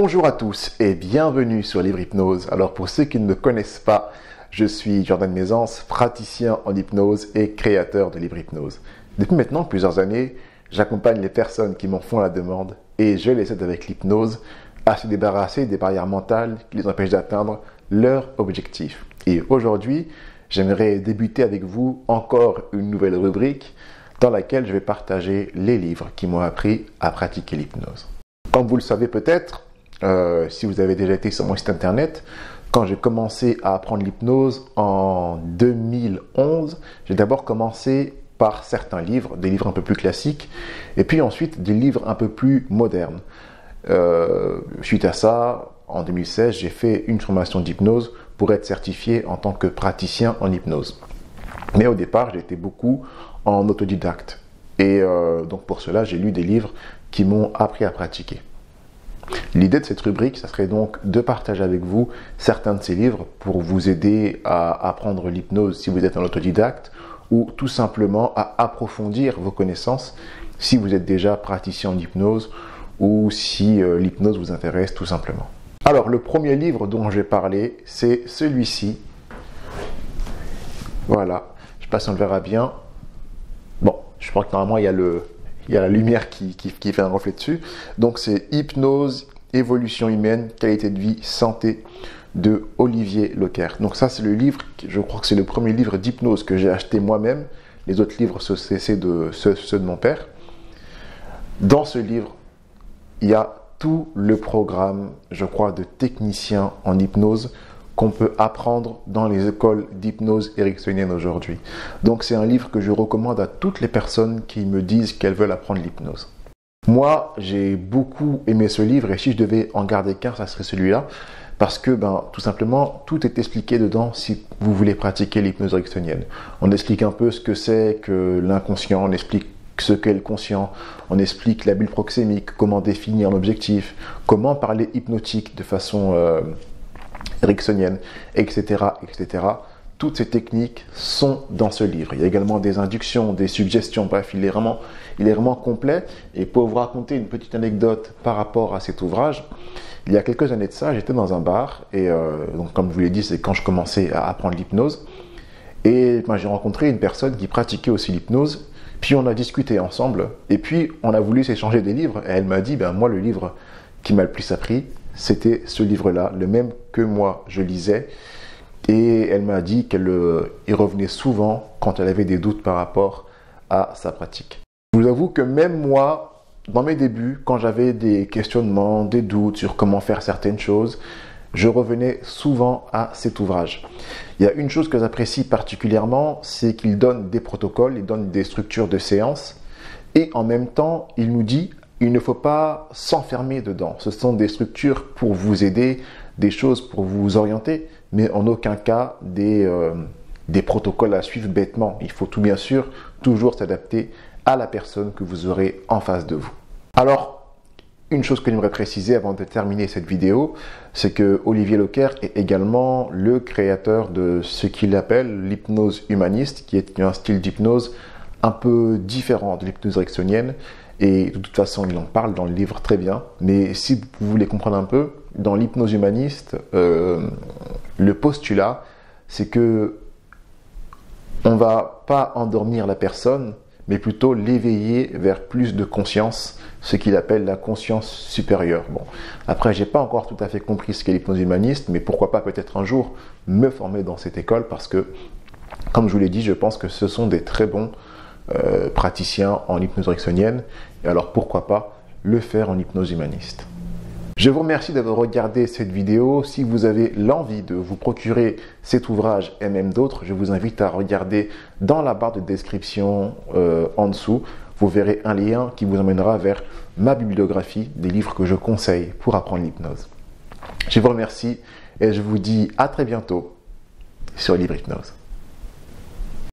Bonjour à tous et bienvenue sur Livre Hypnose. Alors pour ceux qui ne me connaissent pas, je suis Jordan Mézance, praticien en hypnose et créateur de Livre Hypnose. Depuis maintenant plusieurs années, j'accompagne les personnes qui m'en font la demande et je les aide avec l'hypnose à se débarrasser des barrières mentales qui les empêchent d'atteindre leur objectif. Et aujourd'hui, j'aimerais débuter avec vous encore une nouvelle rubrique dans laquelle je vais partager les livres qui m'ont appris à pratiquer l'hypnose. Comme vous le savez peut-être, si vous avez déjà été sur mon site internet, quand j'ai commencé à apprendre l'hypnose en 2011, j'ai d'abord commencé par certains livres, des livres un peu plus classiques, et puis ensuite des livres un peu plus modernes. Suite à ça, en 2016, j'ai fait une formation d'hypnose pour être certifié en tant que praticien en hypnose. Mais au départ, j'étais beaucoup en autodidacte. Et donc pour cela, j'ai lu des livres qui m'ont appris à pratiquer. L'idée de cette rubrique, ça serait donc de partager avec vous certains de ces livres pour vous aider à apprendre l'hypnose si vous êtes un autodidacte ou tout simplement à approfondir vos connaissances si vous êtes déjà praticien en hypnose ou si l'hypnose vous intéresse tout simplement. Alors, le premier livre dont je vais parler, c'est celui-ci. Voilà, je ne sais pas si on le verra bien. Bon, je crois que normalement, il y a la lumière qui fait un reflet dessus. Donc, c'est Hypnose, évolution humaine, qualité de vie, santé de Olivier Lecaire. Donc, ça, c'est le livre, je crois que c'est le premier livre d'hypnose que j'ai acheté moi-même. Les autres livres, c'est ceux de mon père. Dans ce livre, il y a tout le programme, je crois, de technicien en hypnose qu'on peut apprendre dans les écoles d'hypnose ericksonienne aujourd'hui. Donc c'est un livre que je recommande à toutes les personnes qui me disent qu'elles veulent apprendre l'hypnose. Moi, j'ai beaucoup aimé ce livre et si je devais en garder qu'un, ça serait celui-là. Parce que, tout simplement, tout est expliqué dedans si vous voulez pratiquer l'hypnose ericksonienne. On explique un peu ce que c'est que l'inconscient, on explique ce qu'est le conscient, on explique la bulle proxémique, comment définir l'objectif, comment parler hypnotique de façon ericksonienne, etc., etc. Toutes ces techniques sont dans ce livre. Il y a également des inductions, des suggestions, bref, il est vraiment complet. Et pour vous raconter une petite anecdote par rapport à cet ouvrage, il y a quelques années de ça, j'étais dans un bar, et donc comme je vous l'ai dit, c'est quand je commençais à apprendre l'hypnose, et j'ai rencontré une personne qui pratiquait aussi l'hypnose. Puis on a discuté ensemble et puis on a voulu s'échanger des livres et elle m'a dit, moi le livre qui m'a le plus appris, c'était ce livre-là, le même que moi je lisais. Et elle m'a dit qu'elle y revenait souvent quand elle avait des doutes par rapport à sa pratique. Je vous avoue que même moi, dans mes débuts, quand j'avais des questionnements, des doutes sur comment faire certaines choses, je revenais souvent à cet ouvrage. Il y a une chose que j'apprécie particulièrement, c'est qu'il donne des protocoles, il donne des structures de séance et en même temps, il nous dit il ne faut pas s'enfermer dedans. Ce sont des structures pour vous aider, des choses pour vous orienter, mais en aucun cas des protocoles à suivre bêtement. Il faut tout bien sûr toujours s'adapter à la personne que vous aurez en face de vous. Alors, une chose que j'aimerais préciser avant de terminer cette vidéo, c'est que Olivier Lecaire est également le créateur de ce qu'il appelle l'hypnose humaniste, qui est un style d'hypnose un peu différent de l'hypnose ericksonienne. Et de toute façon, il en parle dans le livre très bien. Mais si vous voulez comprendre un peu, dans l'hypnose humaniste, le postulat, c'est que on ne va pas endormir la personne, mais plutôt l'éveiller vers plus de conscience, ce qu'il appelle la conscience supérieure. Bon, après, j'ai pas encore tout à fait compris ce qu'est l'hypnose humaniste, mais pourquoi pas peut-être un jour me former dans cette école, parce que, comme je vous l'ai dit, je pense que ce sont des très bons praticiens en hypnose ericksonienne, et alors pourquoi pas le faire en hypnose humaniste. Je vous remercie d'avoir regardé cette vidéo. Si vous avez l'envie de vous procurer cet ouvrage et même d'autres, je vous invite à regarder dans la barre de description en dessous. Vous verrez un lien qui vous emmènera vers ma bibliographie des livres que je conseille pour apprendre l'hypnose. Je vous remercie et je vous dis à très bientôt sur Livre Hypnose.